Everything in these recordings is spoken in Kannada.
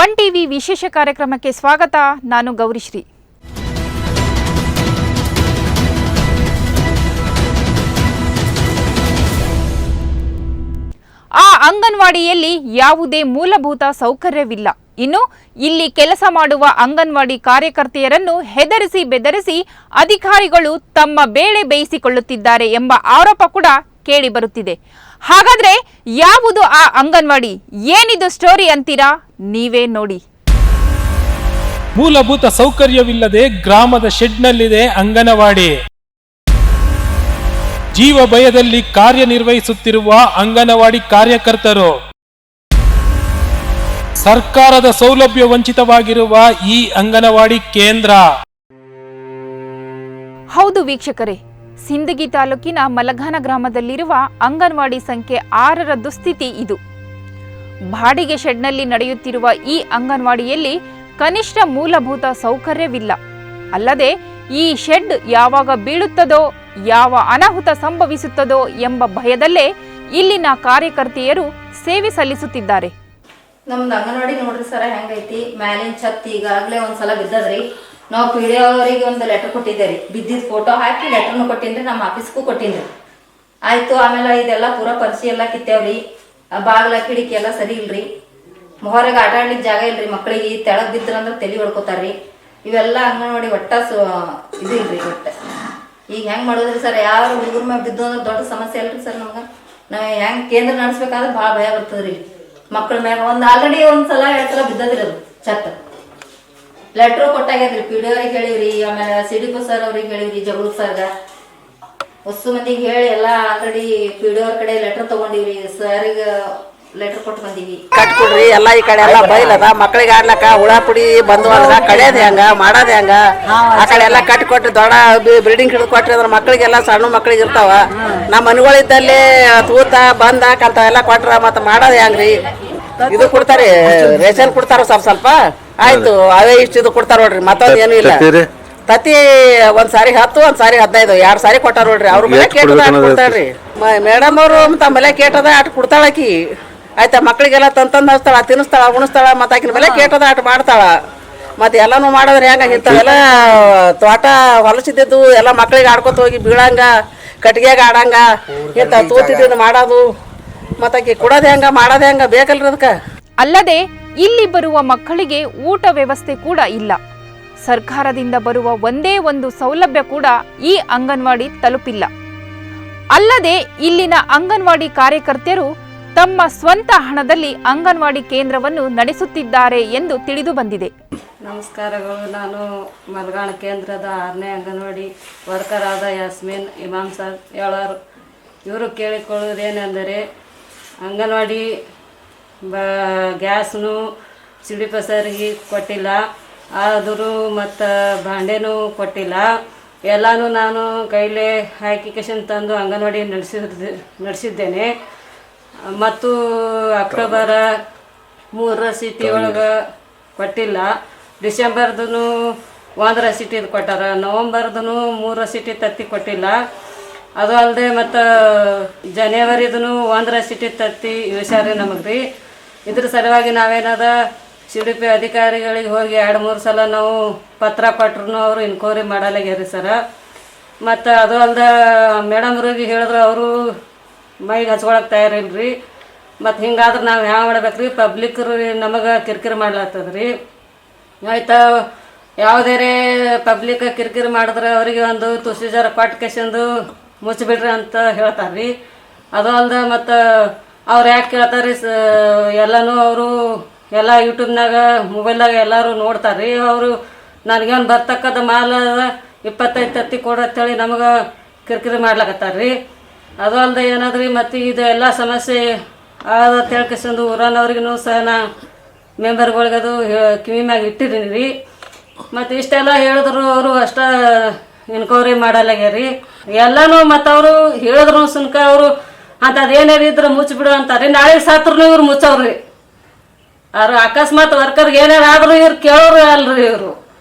ಒನ್ ಟಿವಿ ವಿಶೇಷ ಕಾರ್ಯಕ್ರಮಕ್ಕೆ ಸ್ವಾಗತ. ನಾನು ಗೌರಿಶ್ರೀ. ಆ ಅಂಗನವಾಡಿಯಲ್ಲಿ ಯಾವುದೇ ಮೂಲಭೂತ ಸೌಕರ್ಯವಿಲ್ಲ. ಇನ್ನು ಇಲ್ಲಿ ಕೆಲಸ ಮಾಡುವ ಅಂಗನವಾಡಿ ಕಾರ್ಯಕರ್ತೆಯರನ್ನು ಹೆದರಿಸಿ ಬೆದರಿಸಿ ಅಧಿಕಾರಿಗಳು ತಮ್ಮ ಬೇಳೆ ಬೇಯಿಸಿಕೊಳ್ಳುತ್ತಿದ್ದಾರೆ ಎಂಬ ಆರೋಪ ಕೂಡ ಕೇಳಿ ಬರುತ್ತಿದೆ. ಹಾಗಾದ್ರೆ ಯಾವುದು ಆ ಅಂಗನವಾಡಿ? ಏನಿದು ಸ್ಟೋರಿ ಅಂತೀರಾ? ನೀವೇ ನೋಡಿ. ಮೂಲಭೂತ ಸೌಕರ್ಯವಿಲ್ಲದೆ ಗ್ರಾಮದ ಶೆಡ್ನಲ್ಲಿದೆ ಅಂಗನವಾಡಿ. ಜೀವ ಭಯದಲ್ಲಿ ಕಾರ್ಯನಿರ್ವಹಿಸುತ್ತಿರುವ ಅಂಗನವಾಡಿ ಕಾರ್ಯಕರ್ತರು. ಸರ್ಕಾರದ ಸೌಲಭ್ಯ ವಂಚಿತವಾಗಿರುವ ಈ ಅಂಗನವಾಡಿ ಕೇಂದ್ರ. ಹೌದು ವೀಕ್ಷಕರೇ, ಸಿಂದಗಿ ತಾಲೂಕಿನ ಮಲಘಾನ ಗ್ರಾಮದಲ್ಲಿರುವ ಅಂಗನವಾಡಿ ಸಂಖ್ಯೆ 6ರ ದುಸ್ಥಿತಿ ಇದು. ಬಾಡಿಗೆ ಶೆಡ್ನಲ್ಲಿ ನಡೆಯುತ್ತಿರುವ ಈ ಅಂಗನವಾಡಿಯಲ್ಲಿ ಕನಿಷ್ಠ ಮೂಲಭೂತ ಸೌಕರ್ಯವಿಲ್ಲ. ಅಲ್ಲದೆ ಈ ಶೆಡ್ ಯಾವಾಗ ಬೀಳುತ್ತದೋ, ಯಾವ ಅನಾಹುತ ಸಂಭವಿಸುತ್ತದೋ ಎಂಬ ಭಯದಲ್ಲೇ ಇಲ್ಲಿನ ಕಾರ್ಯಕರ್ತೆಯರು ಸೇವೆ ಸಲ್ಲಿಸುತ್ತಿದ್ದಾರೆ. ನಮ್ದು ಅಂಗನವಾಡಿ ನೋಡ್ರಿ ಸರ ಹೆಂಗೈತಿ. ಮ್ಯಾಲಿನ ಛತ್ ಈಗಾಗಲೇ ಒಂದ್ಸಲ ಬಿದ್ದದ್ರಿ. ನಾವು PDO ಅವರಿಗೆ ಒಂದು ಲೆಟರ್ ಕೊಟ್ಟಿದ್ದೇರಿ. ಬಿದ್ದಿದ್ ಫೋಟೋ ಹಾಕಿ ಲೆಟರ್ನು ಕೊಟ್ಟಿನ್ರಿ, ನಮ್ಮ ಆಫೀಸ್ಗೂ ಕೊಟ್ಟಿನ್ರಿ. ಆಯ್ತು. ಆಮೇಲೆ ಇದೆಲ್ಲ ಪೂರಾ ಪರಿಸಿ ಎಲ್ಲ ಕಿತ್ತೇವ್ರಿ. ಬಾಗ್ಲ ಕಿಡಿಕಿ ಎಲ್ಲ ಸರಿ ಇಲ್ರಿ. ಹೊರಗೆ ಆಟ ಆಡ್ಲಿಕ್ಕೆ ಜಾಗ ಇಲ್ರಿ. ಮಕ್ಕಳಿಗೆ ತೆಳಗ್ ಬಿದ್ರಂದ್ರೆ ತಲೆ ಹೊಡ್ಕೋತಾರ್ರಿ. ಇವೆಲ್ಲ ಅಂಗನವಾಡಿ ಒಟ್ಟ ಇದು ಇಲ್ರಿ. ಒಟ್ಟ ಈಗ ಹೆಂಗ್ ಮಾಡೋದ್ರಿ ಸರ್? ಯಾರು ಹುಡುಗರ ಮ್ಯಾಗ ಬಿದ್ದು ಅಂದ್ರೆ ದೊಡ್ಡ ಸಮಸ್ಯೆ ಅಲ್ರಿ ಸರ್. ನಮ್ಗೆ ನಾವು ಹೆಂಗ್ ಕೇಂದ್ರ ನಡೆಸ್ಬೇಕಾದ್ರೆ ಭಾಳ ಭಯ ಬರ್ತದ್ರಿ. ಮಕ್ಕಳ ಮ್ಯಾಗ ಆಲ್ರೆಡಿ ಒಂದ್ಸಲ 2 ಸಲ ಬಿದ್ದದ್ರಿ ಅದು ಛತ್. ಲೆಟ್ರು ಕೊಟ್ಟಾಗ್ಯದ್ರಿ. PDO ಅವ್ರಿಗೆ ಹೇಳಿವ್ರಿ, ಆಮೇಲೆ CDPO ಸರ್ ಅವ್ರಿಗೆ ಹೇಳಿವ್ರಿ, ಜಗಳ ಸರ್ಗ ಹೊಸ ಮಂದಿಗೆ ಹೇಳಿ ಎಲ್ಲ ಆಲ್ರೆಡಿ PDO ಅವ್ರ ಕಡೆ ಲೆಟರ್ ತಗೊಂಡಿವ್ರಿ. ಸರಿಗೆ ಲೆಟರ್ ಕೊಟ್ಟು ಬಂದೀವಿ. ಕಟ್ಕೊಡ್ರಿ ಎಲ್ಲ. ಈ ಕಡೆ ಎಲ್ಲ ಬೈಲದ ಮಕ್ಕಳಿಗೆ ಆಡ್ಲಕ್ಕ ಹುಳ ಪುಡಿ ಬಂದು ಅಂದ್ರ ಕಡಿಯೋದ್ ಹೆಂಗ ಮಾಡೋದ್ ಹೆಂಗ? ಆ ಕಡೆ ಎಲ್ಲ ಕಟ್ಕೊಟ್ರಿ ದೊಡ್ಡ ಬಿಲ್ಡಿಂಗ್ ಹಿಡಿದು ಕೊಟ್ರಿ ಅಂದ್ರೆ ಮಕ್ಕಳಿಗೆಲ್ಲ ಸಣ್ಣ ಮಕ್ಳಿಗೆ ಇರ್ತಾವ. ನಮ್ಮ ಮನೆಗಳಿದ್ದಲ್ಲಿ ತೂತ ಬಂದಾಕ ಅಂತ ಎಲ್ಲ ಕೊಟ್ರ ಮತ್ತ ಮಾಡೋದ್ ಹೆಂಗ್ರಿ? ಇದು ಕೊಡ್ತಾರಿ, ರೇಷನ್ ಕೊಡ್ತಾರ ಸ್ವಲ್ಪ. ಆಯ್ತು, ಅವೇ ಇಷ್ಟು ಇದು ಕೊಡ್ತಾರ ನೋಡ್ರಿ. ಮತ್ತೊಂದ್ ಏನು ಇಲ್ಲ. ತತ್ತಿ ಒಂದ್ ಸಾರಿ 10, ಒಂದ್ ಸಾರಿ 15, 2 ಸಾರಿ ಕೊಟ್ಟಾರ ನೋಡ್ರಿ. ಅವ್ರ ಮೇಲೆ ಕೇಟದ ಆಟ ಕೊಡ್ತಾಳ್ರಿ ಮೇಡಮ್ ಅವರು. ತಮ್ಮ ಮೇಲೆ ಕೇಟದ ಆಟ ಕೊಡ್ತಾಳಕಿ. ಆಯ್ತಾ, ಮಕ್ಳಿಗೆಲ್ಲ ತಂತಂದ್ ಹಚ್ತಾಳ, ತಿನ್ನಿಸ್ತಾಳ, ಉಣಿಸ್ತಾಳ. ಮತ್ತ ಆಕಿನ ಮೇಲೆ ಕೇಟದ ಆಟ ಮಾಡ್ತಾಳ. ಮತ್ತೆ ಎಲ್ಲಾನು ಮಾಡೋದ್ರೆ ಹೆಂಗ? ಇಂಥವೆಲ್ಲ ತೋಟ ಹೊಲಸಿದ್ದು ಎಲ್ಲ ಮಕ್ಳಿಗೆ ಆಡ್ಕೊತ ಹೋಗಿ ಬೀಳಂಗ, ಕಟ್ಟಿಗೆಗ ಆಡಂಗ, ಇಂಥ ತೂತಿದ್ದು ಮಾಡೋದು. ಮತ್ತ ಆಕಿ ಕೊಡೋದ್ ಹೆಂಗ ಮಾಡೋದ್ ಹೆಂಗ? ಬೇಕಲ್ರಿ ಅದಕ್ಕ. ಅಲ್ಲದೆ ಇಲ್ಲಿ ಬರುವ ಮಕ್ಕಳಿಗೆ ಊಟ ವ್ಯವಸ್ಥೆ ಕೂಡ ಇಲ್ಲ. ಸರ್ಕಾರದಿಂದ ಬರುವ ಒಂದೇ ಒಂದು ಸೌಲಭ್ಯ ಕೂಡ ಈ ಅಂಗನವಾಡಿ ತಲುಪಿಲ್ಲ. ಅಲ್ಲದೆ ಇಲ್ಲಿನ ಅಂಗನವಾಡಿ ಕಾರ್ಯಕರ್ತೆಯರು ತಮ್ಮ ಸ್ವಂತ ಹಣದಲ್ಲಿ ಅಂಗನವಾಡಿ ಕೇಂದ್ರವನ್ನು ನಡೆಸುತ್ತಿದ್ದಾರೆ ಎಂದು ತಿಳಿದು ಬಂದಿದೆ. ನಮಸ್ಕಾರಗಳು. ನಾನು ಮಲಘಾಣ ಕೇಂದ್ರದ 6ನೇ ಅಂಗನವಾಡಿ ವರ್ಕರ್ ಆದ ಯಾಸ್ಮಿನ್ ಇಮಾಮ್ ಸರ್ ಹೇಳೋರು. ಇವರು ಕೇಳಿಕೊಳ್ಳುವುದೇನೆಂದರೆ, ಅಂಗನವಾಡಿ ಗ್ಯಾಸ್ನು CDPO ಸರ್ಗೆ ಕೊಟ್ಟಿಲ್ಲ, ಆದರೂ ಮತ್ತು ಭಾಂಡೆನೂ ಕೊಟ್ಟಿಲ್ಲ. ಎಲ್ಲನೂ ನಾನು ಕೈಲೇ ಹಾಕಿಕೇಶನ್ ತಂದು ಅಂಗನವಾಡಿ ನಡೆಸಿದ್ದೇನೆ. ಮತ್ತು ಅಕ್ಟೋಬರ 3 ರಸೀಟಿ ಒಳಗೆ ಕೊಟ್ಟಿಲ್ಲ. ಡಿಸೆಂಬರ್ದು 1 ರಸೀಟಿದು ಕೊಟ್ಟಾರ. ನವಂಬರ್ದು 3 ರಸೀಟಿ ತತ್ತಿ ಕೊಟ್ಟಿಲ್ಲ. ಅದು ಅಲ್ಲದೆ ಮತ್ತು ಜನವರಿದು 1 ರಸೀಟಿ ತತ್ತಿ ಇಳಿಸ್ಯಾರ ನಮಗೆ ರೀ. ಇದ್ರ ಸಲುವಾಗಿ ನಾವೇನದ CDPO ಅಧಿಕಾರಿಗಳಿಗೆ ಹೋಗಿ 2-3 ಸಲ ನಾವು ಪತ್ರ ಕೊಟ್ರು ಅವರು ಇನ್ಕ್ವೈರಿ ಮಾಡಲಾಗ್ಯಾರಿ ಸರ. ಮತ್ತು ಅದು ಅಲ್ದೆ ಮೇಡಮ್ರಿಗೆ ಹೇಳಿದ್ರು, ಅವರು ಮೈಗೆ ಹಚ್ಕೊಳಕ್ಕೆ ತಯಾರಿಲ್ರಿ. ಮತ್ತು ಹಿಂಗಾದ್ರೆ ನಾವು ಹ್ಯಾಂಗೆ ಮಾಡ್ಬೇಕ್ರಿ? ಪಬ್ಲಿಕ್ರು ನಮಗೆ ಕಿರಿಕಿರಿ ಮಾಡ್ಲಾಗ್ತದ್ರಿ. ಆಯ್ತಾ, ಯಾವುದೇ ಪಬ್ಲಿಕ್ ಕಿರಿಕಿರಿ ಮಾಡಿದ್ರೆ ಅವರಿಗೆ ಒಂದು ಪ್ರೊಸೀಜರ್ ಕೊಟ್ಟು ಕೇಸಂದು ಮುಚ್ಚಿಬಿಡ್ರಿ ಅಂತ ಹೇಳ್ತಾರೆ ರೀ. ಅದು ಅಲ್ದೆ ಮತ್ತು ಅವ್ರು ಯಾಕೆ ಕೇಳ್ತಾರೆ? ಎಲ್ಲನೂ ಅವರು ಎಲ್ಲ ಯೂಟ್ಯೂಬ್ನಾಗ ಮೊಬೈಲ್ನಾಗ ಎಲ್ಲರೂ ನೋಡ್ತಾರೆ ರೀ. ಅವರು ನನಗೇನು ಬರ್ತಕ್ಕಂಥ ಮಾಲ 25 ತತ್ತಿ ಕೊಡತ್ತೇಳಿ ನಮಗೆ ಕಿರಿಕಿರಿ ಮಾಡ್ಲಾಕತ್ತಾರೆ ರೀ. ಅದು ಅಲ್ಲದೆ ಏನಾದ್ರಿ ಮತ್ತು ಇದು ಎಲ್ಲ ಸಮಸ್ಯೆ ಆದ ತಿಳ್ಕೊಂಡು ಊರನವ್ರಿಗೂ ಸಹ ನಾ ಮೆಂಬರ್ಗಳಿಗೆ ಅದು ಕಿವಿ ಮ್ಯಾಗ ಇಟ್ಟಿದ್ದೀನಿ ರೀ. ಮತ್ತು ಇಷ್ಟೆಲ್ಲ ಹೇಳಿದ್ರು ಅವರು ಅಷ್ಟ ಇನ್ಕ್ವೈರಿ ಮಾಡಲಾಗ್ಯಾರಿ ಎಲ್ಲನೂ. ಮತ್ತು ಅವರು ಹೇಳಿದ್ರು ಸುನ್ಕ ಅವರು ಅಂಥದ್ದು ಏನಾರು ಇದ್ರೆ ಮುಚ್ಚಿಬಿಡು ಅಂತಾರೆ. ನಾಳೆ ಸತ್ರು ಇವ್ರು ಮುಚ್ಚವ್ರಿ. ಅವ್ರು ಅಕಸ್ಮಾತ್ ವರ್ಕರ್ಗೆ ಏನಾರು ಆದರೂ ಇವ್ರು ಕೇಳೋರು ಅಲ್ರಿ ಇವರು.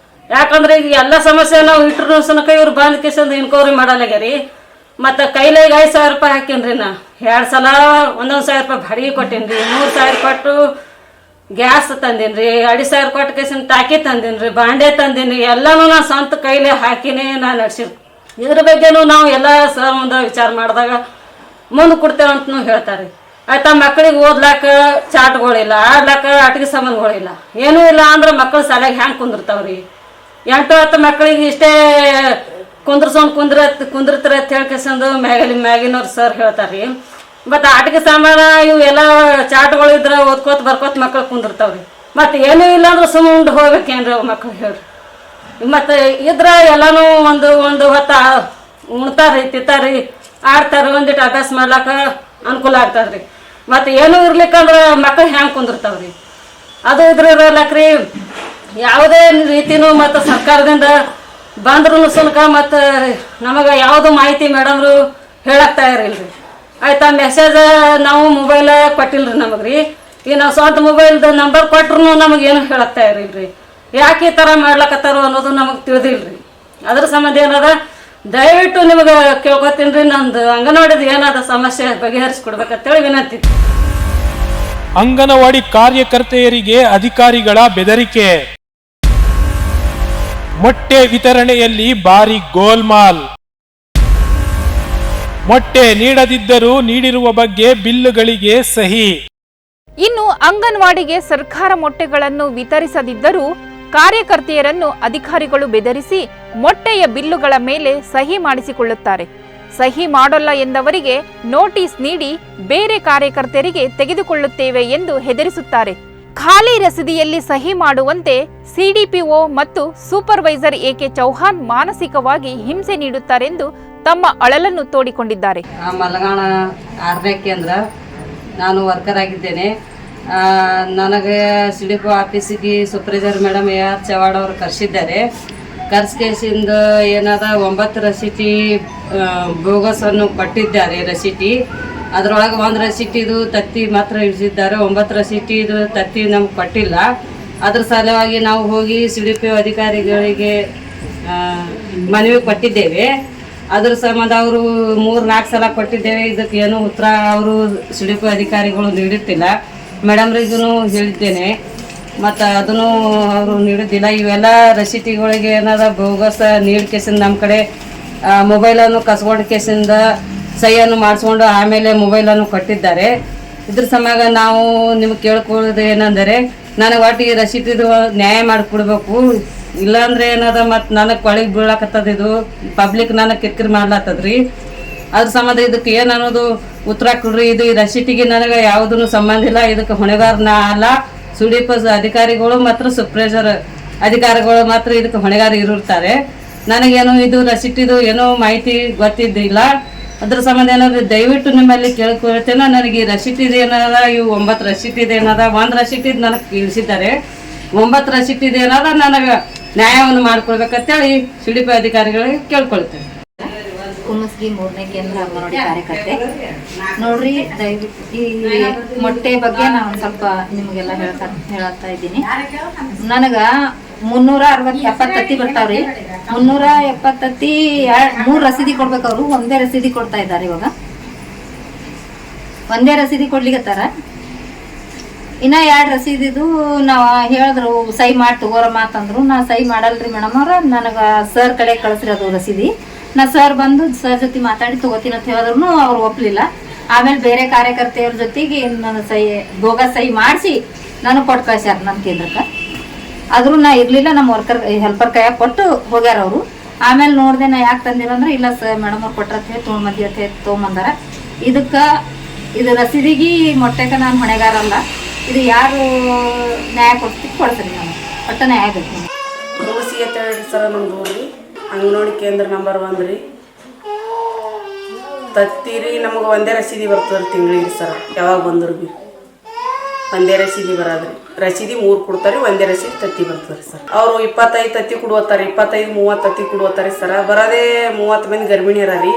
ಯಾಕಂದ್ರೆ ಈಗ ಎಲ್ಲ ಸಮಸ್ಯೆ ನಾವು ಇಟ್ಟರು ಸುನಕ ಇವ್ರು ಬಂದ್ ಕೇಸಂದು ಇನ್ಕ್ವೈರಿ ಮಾಡಲಾಗ್ಯಾರಿ. ಮತ್ತು ಕೈಲಾಗ 5,000 ರೂಪಾಯಿ ಹಾಕೀನಿ ರೀ. ನಾ 2 ಸಲ 1,000 ರೂಪಾಯಿ ಬಾಡಿಗೆ ಕೊಟ್ಟೀನಿ ರೀ. 3,000 ಕೊಟ್ಟು ಗ್ಯಾಸ್ ತಂದೀನಿ 2,000 ಕೊಟ್ಟು ಕೇಸಿನ ಟಾಕಿ ತಂದೀನಿ ಬಾಂಡೆ ತಂದೀನಿ ಎಲ್ಲನೂ ನಾನು ಸ್ವಂತ ಕೈಲೇ ಹಾಕಿನೇ ನಾನು ನಡೆಸಿರ್ ಇದ್ರ ಬಗ್ಗೆನೂ ನಾವು ಎಲ್ಲ ಸರ್ ಮುಂದೆ ವಿಚಾರ ಮಾಡಿದಾಗ ಮುಂದೆ ಕೊಡ್ತೇವೆ ಅಂತನೂ ಹೇಳ್ತಾರೆ. ಆಯ್ತಾ ಮಕ್ಳಿಗೆ ಓದ್ಲಾಕ ಚಾಟ್ಗಳಿಲ್ಲ, ಆಡ್ಲಾಕ ಆಟಿಕೆ ಸಾಮಾನುಗಳಿಲ್ಲ, ಏನೂ ಇಲ್ಲ ಅಂದ್ರೆ ಮಕ್ಕಳು ಶಾಲೆಗೆ ಹ್ಯಾಂಗೆ ಕುಂದಿರ್ತಾವ್ರಿ. 8-10 ಮಕ್ಕಳಿಗೆ ಇಷ್ಟೇ ಕುಂದಿರ್ತಾರೆ ಅಂತ ಹೇಳ್ಕೇಸಂದು ಮ್ಯಾಗಿನವ್ರು ಸರ್ ಹೇಳ್ತಾರೆ. ಮತ್ತು ಆಟಿಕೆ ಸಾಮಾನು ಇವು ಎಲ್ಲ ಚಾಟ್ಗಳು ಇದ್ರೆ ಓದ್ಕೋತ ಬರ್ಕೋತ ಮಕ್ಳು ಕುಂದಿರ್ತಾವ್ರಿ. ಮತ್ತು ಏನೂ ಇಲ್ಲ ಅಂದ್ರೆ ಸುಮ್ಮನೆ ಹೋಗ್ಬೇಕೇನ್ರಿ ಅವು ಮಕ್ಳು ಹೇಳ್ರಿ. ಮತ್ತು ಇದ್ರೆ ಎಲ್ಲನೂ ಒಂದು ಹೊತ್ತು ಉಣ್ತಾರ್ರಿ ತಿಂತಾರ್ರಿ ಆಡ್ತಾರೆ, ಒಂದಿಟ್ಟು ಅಭ್ಯಾಸ ಮಾಡ್ಲಾಕ ಅನುಕೂಲ ಆಗ್ತದ್ರಿ. ಮತ್ತು ಏನೂ ಇರ್ಲಿಕ್ಕಂದ್ರೆ ಮಕ್ಳು ಹ್ಯಾಂಗೆ ಕುಂದಿರ್ತಾವ್ರಿ. ಅದು ಇದ್ರಿರ್ಲಕ್ರಿ ಯಾವುದೇ ರೀತಿನೂ ಮತ್ತು ಸರ್ಕಾರದಿಂದ ಬಂದ್ರೂ ಸುಲ್ಕ ಮತ್ತು ನಮಗೆ ಯಾವುದು ಮಾಹಿತಿ ಮೇಡಮ್ರು ಹೇಳಕ್ತಾ ಇರಲ್ರಿ. ಆಯ್ತಾ ಮೆಸೇಜ್ ನಾವು ಮೊಬೈಲ್ ಕೊಟ್ಟಿಲ್ರಿ ನಮಗೆ ರೀ. ಈಗ ನಾವು ಸ್ವಂತ ಮೊಬೈಲ್ದು ನಂಬರ್ ಕೊಟ್ರು ನಮಗೇನು ಹೇಳಕ್ತಾ ಇರಲ್ರಿ. ಯಾಕೆ ಈ ಥರ ಮಾಡ್ಲಕತ್ತಾರೋ ಅನ್ನೋದು ನಮಗೆ ತಿಳಿದಿಲ್ರಿ. ಅದ್ರ ಸಂಬಂಧ ಏನದ ದಯವಿಟ್ಟು ನಿಮಗೆ ಕೇಳ್ಕೊತೀನಿ ರೀ, ನಂದು ಅಂಗನವಾಡಿದು ಏನಾದ ಸಮಸ್ಯೆ ಬಗೆಹರಿಸ್ಕೊಡ್ಬೇಕಂತೇಳಿ ವಿನಂತಿ. ಅಂಗನವಾಡಿ ಕಾರ್ಯಕರ್ತೆಯರಿಗೆ ಅಧಿಕಾರಿಗಳ ಬೆದರಿಕೆ. ಮೊಟ್ಟೆ ವಿತರಣೆಯಲ್ಲಿ ಭಾರಿ ಗೋಲ್ಮಾಲ್. ಮೊಟ್ಟೆ ನೀಡದಿದ್ದರೂ ನೀಡಿರುವ ಬಗ್ಗೆ ಬಿಲ್ಲುಗಳಿಗೆ ಸಹಿ. ಇನ್ನು ಅಂಗನವಾಡಿಗೆ ಸರ್ಕಾರ ಮೊಟ್ಟೆಗಳನ್ನು ವಿತರಿಸದಿದ್ದರೂ ಕಾರ್ಯಕರ್ತೆಯರನ್ನು ಅಧಿಕಾರಿಗಳು ಬೆದರಿಸಿ ಮೊಟ್ಟೆಯ ಬಿಲ್ಲುಗಳ ಮೇಲೆ ಸಹಿ ಮಾಡಿಸಿಕೊಳ್ಳುತ್ತಾರೆ. ಸಹಿ ಮಾಡೋಲ್ಲ ಎಂದವರಿಗೆ ನೋಟಿಸ್ ನೀಡಿ ಬೇರೆ ಕಾರ್ಯಕರ್ತೆಯರಿಗೆ ತೆಗೆದುಕೊಳ್ಳುತ್ತೇವೆ ಎಂದು ಹೆದರಿಸುತ್ತಾರೆ. ಖಾಲಿ ರಸೀದಿಯಲ್ಲಿ ಸಹಿ ಮಾಡುವಂತೆ ಸಿಡಿಪಿಒ ಮತ್ತು ಸೂಪರ್ವೈಸರ್ ಎಕೆ ಚೌಹಾನ್ ಮಾನಸಿಕವಾಗಿ ಹಿಂಸೆ ನೀಡುತ್ತಾರೆಂದು ತಮ್ಮ ಅಳಲನ್ನು ತೋಡಿಕೊಂಡಿದ್ದಾರೆ. ಮಲಗಾಣ 6ನೇ ಕೇಂದ್ರ ನಾನು ವರ್ಕರ್ ಆಗಿದ್ದೇನೆ. ನನಗೆ ಸಿಡಿಪೋ ಆಫೀಸಿಗೆ ಸೂಪರ್ವೈಸರ್ ಮೇಡಮ್ AR ಚವಾಡ್ ಅವರು ಕರೆಸಿದ್ದಾರೆ. ಕರ್ಸ್ಕೇಸಿಂದ ಏನಾದ 9 ರಸೀಟಿ ಬೋಗಸನ್ನು ಕೊಟ್ಟಿದ್ದಾರೆ. ರಸೀಟಿ ಅದರೊಳಗೆ 1 ರಸೀಟಿದು ತತ್ತಿ ಮಾತ್ರ ಇಳಿಸಿದ್ದಾರೆ, 9 ರಸೀಟಿದು ತತ್ತಿ ನಮ್ಗೆ ಕೊಟ್ಟಿಲ್ಲ. ಅದ್ರ ಸಲುವಾಗಿ ನಾವು ಹೋಗಿ ಸಿಡಿಪಿ ಅಧಿಕಾರಿಗಳಿಗೆ ಮನವಿ ಕೊಟ್ಟಿದ್ದೇವೆ. ಅದ್ರ ಸಂಬಂಧ ಅವರು 3-4 ಸಲ ಕೊಟ್ಟಿದ್ದೇವೆ. ಇದಕ್ಕೆ ಏನೂ ಉತ್ತರ ಅವರು ಸಿಡಿಪಿ ಅಧಿಕಾರಿಗಳು ನೀಡುತ್ತಿಲ್ಲ. ಮೇಡಮ್ರಿಗೂ ಹೇಳಿದ್ದೇನೆ, ಮತ್ತು ಅದನ್ನು ಅವರು ನೀಡುತ್ತಿಲ್ಲ. ಇವೆಲ್ಲ ರಸೀಟಿಗಳಿಗೆ ಏನಾದ ಬೋಗಸ್ ನೀಡ್ ಕೇಸಿಂದ ನಮ್ಮ ಕಡೆ ಮೊಬೈಲನ್ನು ಕಸ್ಕೊಂಡು ಕೇಸಿಂದ ಸಹಿಯನ್ನು ಮಾಡಿಸ್ಕೊಂಡು ಆಮೇಲೆ ಮೊಬೈಲನ್ನು ಕೊಟ್ಟಿದ್ದಾರೆ. ಇದ್ರ ಸಮಾಗ ನಾವು ನಿಮ್ಗೆ ಕೇಳ್ಕೊಳ್ಳೋದು ಏನಂದರೆ ನನಗೆ ಒಟ್ಟು ಈ ರಸೀಟಿದು ನ್ಯಾಯ ಮಾಡಿಕೊಡ್ಬೇಕು. ಇಲ್ಲಾಂದ್ರೆ ಏನದ ಮತ್ತು ನನಗೆ ಕೊಳಿಗೆ ಬೀಳಕತ್ತದ, ಇದು ಪಬ್ಲಿಕ್ ನನಗೆ ಕಿರಿಕಿರಿ ಮಾಡ್ಲತ್ತದ್ರಿ. ಅದ್ರ ಸಂಬಂಧ ಇದಕ್ಕೆ ಏನು ಅನ್ನೋದು ಉತ್ತರ ಕೊಡ್ರಿ. ಇದು ಈ ರಸೀಟಿಗೆ ನನಗೆ ಯಾವುದೂ ಸಂಬಂಧ ಇಲ್ಲ. ಇದಕ್ಕೆ ಹೊಣೆಗಾರ ನಾ ಅಲ್ಲ, ಸುಡಿಪ ಅಧಿಕಾರಿಗಳು ಮತ್ತು ಸೂಪರ್ವೈಸರ್ ಅಧಿಕಾರಿಗಳು ಮಾತ್ರ ಇದಕ್ಕೆ ಹೊಣೆಗಾರ ಇರುತ್ತಾರೆ. ನನಗೇನು ಇದು ರಸೀಟಿದು ಏನೋ ಮಾಹಿತಿ ಗೊತ್ತಿದ್ದಿಲ್ಲ. ಅದ್ರ ಸಂಬಂಧ ಏನಾದ್ರು ದಯವಿಟ್ಟು ನಿಮ್ಮಲ್ಲಿ ಕೇಳ್ಕೊಳ್ತೇನೆ. ನನಗೆ ಈ ರಸೀಟಿದು ಏನದ, ಇವು 9 ರಸೀಟಿದು ಏನದ, 1 ರಸೀಟಿದು ನನಗೆ ಇಳಿಸಿದ್ದಾರೆ. 9 ರಸೀಟಿದು ಏನದ ನನಗೆ ನ್ಯಾಯವನ್ನು ಮಾಡಿಕೊಡ್ಬೇಕಂತೇಳಿ ಸಿಡಿಪಿ ಅಧಿಕಾರಿಗಳಿಗೆ ಕೇಳ್ಕೊಳ್ತೇನೆ. ಕುಮಸ್ಗಿ 3ನೇ ಕೇಂದ್ರ ಅಂಗನವಾಡಿ ಕಾರ್ಯಕರ್ತೆ. ನೋಡ್ರಿ, ದಯವಿಟ್ಟು ಈ ಮೊಟ್ಟೆ ಬಗ್ಗೆ ನಾನು ಸ್ವಲ್ಪ ನಿಮಗೆಲ್ಲ ಹೇಳತ್ತಾ ಇದ್ದೀನಿ. ನನಗೆ 370 ತತ್ತಿ ಬರ್ತಾವ್ರಿ. 370 ತತ್ತಿ 3 ರಸೀದಿ ಕೊಡ್ಬೇಕು. ಅವರು ಒಂದೇ ರಸೀದಿ ಕೊಡ್ತಾ ಇದ್ದಾರೆ. ಇವಾಗ ಒಂದೇ ರಸೀದಿ ಕೊಡ್ಲಿಕ್ಕತ್ತಾರ. ಇನ್ನ 2 ರಸೀದಿದು ನಾವು ಹೇಳಿದ್ರು ಸಹಿ ಮಾಡಿ ತಗೋರ ಮಾತಂದ್ರು. ನಾ ಸಹಿ ಮಾಡಲ್ರಿ ಮೇಡಮ್ ಅವ್ರ, ನನಗೆ ಸರ್ ಕಡೆ ಕಳಿಸಿರೋದು ರಸೀದಿ. ನಾ ಸರ್ ಬಂದು ಸರ್ ಜೊತೆ ಮಾತಾಡಿ ತಗೋತೀನಿ ಅಂತ ಹೇಳಿದ್ರು ಅವ್ರು ಒಪ್ಪಲಿಲ್ಲ. ಆಮೇಲೆ ಬೇರೆ ಕಾರ್ಯಕರ್ತೆಯವ್ರ ಜೊತೆಗೆ ನಾನು ಸಹಿ ಮಾಡಿಸಿ ನನಗೆ ಕೊಟ್ಟು ಕಳ್ಸ್ಯಾರ ನಮ್ಮ ಕೇಂದ್ರಕ್ಕೆ. ಆದರೂ ನಾ ಇರಲಿಲ್ಲ, ನಮ್ಮ ಹೆಲ್ಪರ್ ಕೈಯಾಗ ಕೊಟ್ಟು ಹೋಗ್ಯಾರ ಅವರು. ಆಮೇಲೆ ನೋಡಿದೆ ನಾ ಯಾಕೆ ತಂದಿರಂದ್ರೆ, ಇಲ್ಲ ಸರ್ ಮೇಡಮ್ ಅವ್ರು ಕೊಟ್ರ ಅಂತ ಹೇಳಿ ತೊಗೊಂಬಂದಿ ಅಂತ ಹೇಳಿ ತೊಗೊಂಬಂದಾರ. ಇದು ರಸೀದಿಗೆ ಮೊಟ್ಟೆಗೆ ನಾನು ಹೊಣೆಗಾರ ಅಲ್ಲ. ಇದು ಯಾರು ನ್ಯಾಯ ಕೊಡ್ತೀನಿ ನಾನು ಒಟ್ಟ ನ್ಯಾಯ ಬೇಕು. ಸಿ ಅಂತ ಹೇಳಿ ಸರ ನಮ್ದು ರೀ ಅಂಗನವಾಡಿ ಕೇಂದ್ರ ನಂಬರ್ 1 ರೀ. ತತ್ತೀರಿ ನಮಗೆ ಒಂದೇ ರಸೀದಿ ಬರ್ತದೆ ತಿಂಗಳಿಗೆ ಸರ. ಯಾವಾಗ ಬಂದ್ರು ಭೀ ಒಂದೇ ರಸೀದಿ ಬರೋದ್ರಿ. ರಸೀದಿ 3 ಕೊಡ್ತಾರೆ, ಒಂದೇ ರಸೀದಿ ತತ್ತಿ ಬರ್ತದೆ ಸರ್. ಅವರು 25 ತತ್ತಿ ಕೊಡುವತ್ತಾರೆ, 25-30 ತತ್ತಿ ಕೊಡುವತ್ತಾರೆ ಸರ. ಬರೋದೇ 30 ಮಂದಿ ಗರ್ಭಿಣಿಯರ ರೀ.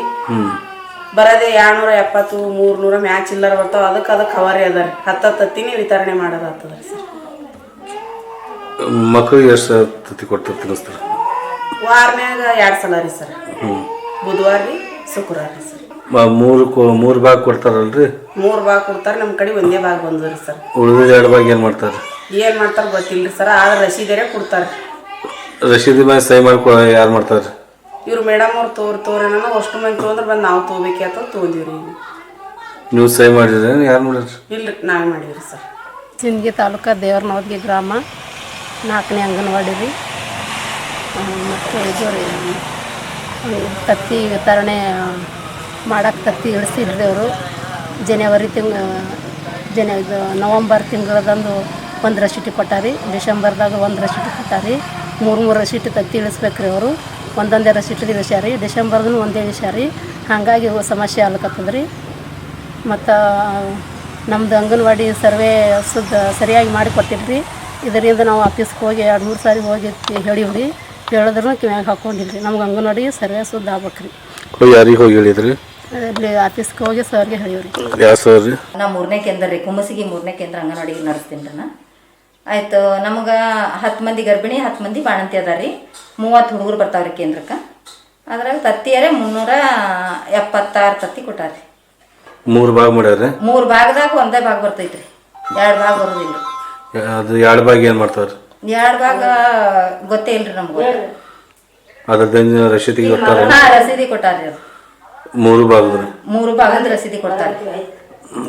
ಬರೋದೇ 270-300 ಮ್ಯಾಚ್ ಚಿಲ್ಲರ್ ಬರ್ತಾವ. ಅದಕ್ಕೆ ಹವಾರಿ ಅದ ರೀ. 10 ತತ್ತಿನೇ ವಿತರಣೆ ಮಾಡೋದಾಗ್ತದೆ ರೀ ಸರ್. ಮಕ್ಕಳಿಗೆ ಎಷ್ಟು ತತ್ತಿ ಕೊಡ್ತಾರೆ ತಿನ್ನಿಸ್ತಾರೆ? ವಾರನ್ಯಾಗ 2 ಸಲ ರೀ ಸರ್. ಬುಧವಾರ ರೀ, ಶುಕ್ರವಾರ ರೀ ಸರ್. 3 ಭಾಗ ಕೊಡ್ತಾರಲ್ರಿ? 3 ಭಾಗ ಕೊಡ್ತಾರೆ. ನಮ್ಮ ಕಡೆ ಒಂದೇ ಭಾಗ ಬಂದ್ರಿ ಸರ್. ಉಳಿದ 2 ಭಾಗ ಏನು ಮಾಡ್ತಾರೆ? ಏನು ಮಾಡ್ತಾರೆ ಗೊತ್ತಿಲ್ಲ ಸರ್, ಆದ್ರೆ ರಸೀದಿಯರೇ ಕೊಡ್ತಾರೆ. ರಶೀದಿ ಮೇಲೆ ಸಹಿ ಮಾಡ್ಕೊ ಯಾರು ಮಾಡ್ತಾರೆ? ಇವ್ರು ಮೇಡಮ್ ಅವ್ರು ತೋರೇನ ಅಷ್ಟು ಮಂದಿ ತೊಗೊಂಡ್ರೆ ಬಂದು ನಾವು ತೊಗೋಬೇಕಿ ಅಂತ ತೊಗೊಂಡಿವ್ರಿ. ನೀವು ಸಹಿ ಮಾಡಿದ್ರೆ ಯಾರು ಮಾಡಿದ್ರಿ? ಇಲ್ರಿ, ನಾವೇ ಮಾಡಿವ್ರಿ ಸರ್. ಸಿಂದಗಿ ತಾಲೂಕು ದೇವ್ರನವದ್ಗಿ ಗ್ರಾಮ 4ನೇ ಅಂಗನವಾಡಿ ರೀ. ಮತ್ತು ಇದು ರೀ ತತ್ತಿ ವಿತರಣೆ ಮಾಡಕ್ಕೆ ತತ್ತಿ ಇಳಿಸಿದ್ರಿ ಅವರು. ಇದು ನವಂಬರ್ ತಿಂಗಳದಂದು 1 ರಸೀಟಿ ಕೊಟ್ಟಾರಿ, ಡಿಸೆಂಬರ್ದಾಗ 1 ರಸೀಟಿ ಕೊಟ್ಟಾರಿ. 3 ರಸೀಟಿ ತತ್ತಿ ಇಳಿಸ್ಬೇಕ್ರಿ ಅವರು. ಒಂದೊಂದೇ ರಸೀಟಿ ಇಳಿಸ್ಯಾರಿ, ಡಿಸೆಂಬರ್ದೂ ಒಂದೇ ಇಳಿಸ್ಯಾರಿ. ಹಾಗಾಗಿ ಸಮಸ್ಯೆ ಆಗ್ಲಕತ್ತದ್ರಿ. ಮತ್ತು ನಮ್ಮದು ಅಂಗನವಾಡಿ ಸರ್ವೆ ಸರಿಯಾಗಿ ಮಾಡಿ ಕೊಟ್ಟಿದ್ರಿ. ಇದರಿಂದ ನಾವು ಆಫೀಸ್ಗೆ ಹೋಗಿ 2-3 ಸಾರಿ ಹೋಗಿ ಹೇಳಿವ್ರಿ. ಹೇಳಿದ್ರೂ ಕಿವ್ಯಾಗ ಹಾಕ್ಕೊಂಡಿಲ್ರಿ. ನಮ್ಗೆ ಅಂಗನವಾಡಿ ಸರ್ವೆ ಸುದ್ದ ಆಗ್ಬೇಕ್ರಿ. ಯಾರಿಗೆ ಹೋಗಿ ಹೇಳಿದ್ರಿ? ಅಲ್ಲಿ ಆಫೀಸ್ಗೆ ಹೋಗಿ ಸರ್ಗೆ ಹೇಳಿವ್ರಿ. ಯಾವ ಸರ್ ರೀ? ನಾ 3ನೇ ಕೇಂದ್ರ ರೀ, ಕುಮ್ಮಸಿಗೆ 3ನೇ ಕೇಂದ್ರ ಅಂಗನವಾಡಿಗೆ ನಡೆಸ್ತೀನಿ ರೀ ನಾ. ಆಯ್ತು, ನಮಗೆ 10 ಮಂದಿ ಗರ್ಭಿಣಿ, 10 ಮಂದಿ ಬಾಣಂತಿ ಅದ ರೀ. 30 ಹುಡುಗರು ಬರ್ತಾವ್ರಿ ಕೇಂದ್ರಕ್ಕೆ. ಅದ್ರಾಗ ತತ್ತಿಯರೇ 376 ತತ್ತಿ ಕೊಟ್ಟಾರಿ. 3 ಭಾಗ ಮಾಡ್ಯಾರ? 3 ಭಾಗದಾಗ ಒಂದೇ ಭಾಗ ಬರ್ತೈತ್ರಿ, 2 ಭಾಗ ಬರೋದಿಲ್ಲ. ಅದು 2 ಭಾಗ ಏನು ಮಾಡ್ತಾರೆ? 2 ಭಾಗ ಗೊತ್ತೇ ಇಲ್ರಿ ನಮ್ಗೆ. ಅದ್ರದ್ದು ರಸೀದಿ ಕೊಟ್ಟಾರ? ರಸೀದಿ ಕೊಟ್ಟಾರಿ. ಅದು 3 ಭಾಗದ? 3 ಭಾಗದ ರಸೀದಿ ಕೊಡ್ತಾರೆ.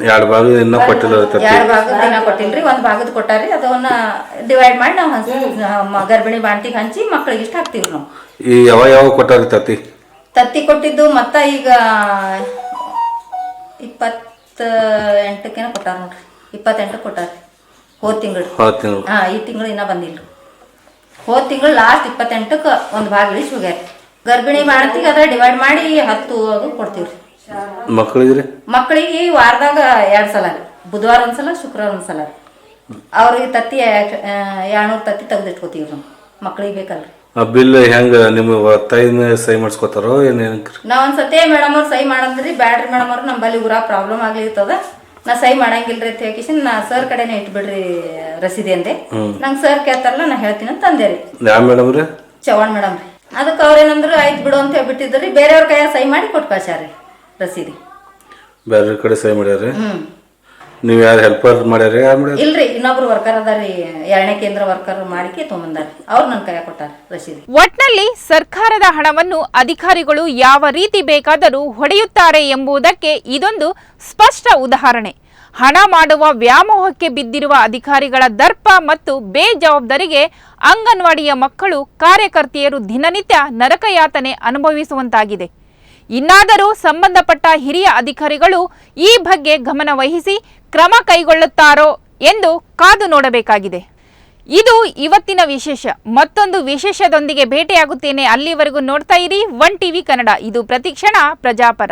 2 ಭಾಗ ಇನ್ನೂ ಕೊಟ್ಟಿಲ್ಲ? 2 ಭಾಗದ ದಿನ ಕೊಟ್ಟಿಲ್ರಿ, 1 ಭಾಗದ ಕೊಟ್ಟಾರಿ. ಅದನ್ನ ಡಿವೈಡ್ ಮಾಡಿ ನಾವು ಗರ್ಭಿಣಿ ಬಾಣ್ತಿಗೆ ಹಂಚಿ ಮಕ್ಳಿಗೆ ಇಷ್ಟ ಹಾಕ್ತೀವಿ ನಾವು. ಈ ಯಾವ ಕೊಟ್ಟಾರ ತತ್ತಿ? ತತ್ತಿ ಕೊಟ್ಟಿದ್ದು ಮತ್ತ ಈಗ 28ಕ್ಕೆ ಕೊಟ್ಟಾರ ನೋಡ್ರಿ. 28 ಕೊಟ್ಟಾರಿ ಹೋದ ತಿಂಗಳು. ಈ ತಿಂಗಳು ಇನ್ನೂ ಬಂದಿಲ್ಲ. ಹೋದ ತಿಂಗಳು ಲಾಸ್ಟ್ 28ಕ್ಕೆ 1 ಭಾಗ ಇಳಿಸಿ ಹೋಗ್ಯಾರ. ಗರ್ಭಿಣಿ ಬಾಣತಿಗೆ ಅದ್ರ ಡಿವೈಡ್ ಮಾಡಿ 10 ಅದು ಕೊಡ್ತೀವ್ರಿ. ಮಕ್ಕಳಿಗೆ ವಾರದಾಗ 2 ಸಲ ರೀ, ಬುಧವಾರ ಒಂದ್ಸಲ, ಶುಕ್ರವಾರ ಒಂದ್ಸಲ ರೀ. ಅವ್ರಿಗೆ ತತ್ತಿ 200 ತತ್ತಿ ತೆಗೆದಿಟ್ಕೋತೀವಿ ನಾವು, ಮಕ್ಕಳಿಗೆ ಬೇಕಲ್ರಿ. ಬಿಲ್ ಹೆಂಗ ನಿಮ್ಮ ತಾಯಿನ ಸಹಿ ಮಾಡಿಸ್ಕೊತಾರೋ ಏನೇನು? ನಾವ್ ಒಂದ್ಸತಿ ಮೇಡಮ್ ಅವ್ರು ಸಹಿ ಮಾಡಂದ್ರಿ, ಬ್ಯಾಡ್ರಿ ಮೇಡಮ್ ಅವ್ರು ನಮ್ಮಲ್ಲಿ ಊರಾಗ ಪ್ರಾಬ್ಲಮ್ ಆಗ್ಲಿರ್ತದ, ನಾ ಸಹಿ ಮಾಡಂಗಿಲ್ರಿ ಅಂತ ಹೇಳಿ ನಾ ಸರ್ ಕಡೆನೇ ಇಟ್ಬಿಡ್ರಿ ರಸೀದಿ ಅಂದೆ. ನಂಗೆ ಸರ್ ಕೇಳ್ತಾರಲ್ಲ ನಾ ಹೇಳ್ತೀನಿ ಅಂತ ಅಂದೆ ರೀ. ಯಾವ ಮೇಡಮ್ ರೀ? ಚವಾಣ್ ಮೇಡಮ್ ರೀ. ಅದಕ್ಕೆ ಅವ್ರೇನಂದ್ರು ಆಯ್ತು ಬಿಡು ಅಂತ ಹೇಳ್ಬಿಟ್ಟಿದ್ರಿ. ಬೇರೆಯವ್ರ ಕೈಯ ಸಹಿ ಮಾಡಿ ಕೊಟ್ಟು ಕಳ್ಸ್ಯಾರಿ ರಸೀದಿ. ಬೇರೆ ಕಡೆ ಸಹಿ ಮಾಡ್ಯಾರ? ನೀವು ಯಾರು ಹೆಲ್ಪರ್ ಮಾಡ್ಯಾರ? ಯಾರು ಮಾಡ್ಯಾರ? ಇಲ್ರಿ, ಇನ್ನೊಬ್ರು ವರ್ಕರ್ ಅದಾರಿ, 2ನೇ ಕೇಂದ್ರ ವರ್ಕರ್ ಮಾಡಿಕೆ ತೊಗೊಂಬಂದಾರಿ. ಅವ್ರು ನನ್ನ ಕೈಯಾಗ ಕೊಟ್ಟಾರ ರಸೀದಿ. ಒಟ್ನಲ್ಲಿ ಸರ್ಕಾರದ ಹಣವನ್ನು ಅಧಿಕಾರಿಗಳು ಯಾವ ರೀತಿ ಬೇಕಾದರೂ ಹೊಡೆಯುತ್ತಾರೆ ಎಂಬುದಕ್ಕೆ ಇದೊಂದು ಸ್ಪಷ್ಟ ಉದಾಹರಣೆ. ಹಣ ಮಾಡುವ ವ್ಯಾಮೋಹಕ್ಕೆ ಬಿದ್ದಿರುವ ಅಧಿಕಾರಿಗಳ ದರ್ಪ ಮತ್ತು ಬೇಜವಾಬ್ದಾರಿಗೆ ಅಂಗನವಾಡಿಯ ಮಕ್ಕಳು, ಕಾರ್ಯಕರ್ತೆಯರು ದಿನನಿತ್ಯ ನರಕಯಾತನೆ ಅನುಭವಿಸುವಂತಾಗಿದೆ. ಇನ್ನಾದರೂ ಸಂಬಂಧಪಟ್ಟ ಹಿರಿಯ ಅಧಿಕಾರಿಗಳು ಈ ಬಗ್ಗೆ ಗಮನ ವಹಿಸಿ ಕ್ರಮ ಕೈಗೊಳ್ಳುತ್ತಾರೋ ಎಂದು ಕಾದು ನೋಡಬೇಕಾಗಿದೆ. ಇದು ಇವತ್ತಿನ ವಿಶೇಷ. ಮತ್ತೊಂದು ವಿಶೇಷದೊಂದಿಗೆ ಭೇಟಿಯಾಗುತ್ತೇನೆ. ಅಲ್ಲಿವರೆಗೂ ನೋಡ್ತಾ ಇರಿ 1 ಟಿವಿ ಕನ್ನಡ. ಇದು ಪ್ರತಿಕ್ಷಣ ಪ್ರಜಾಪರ.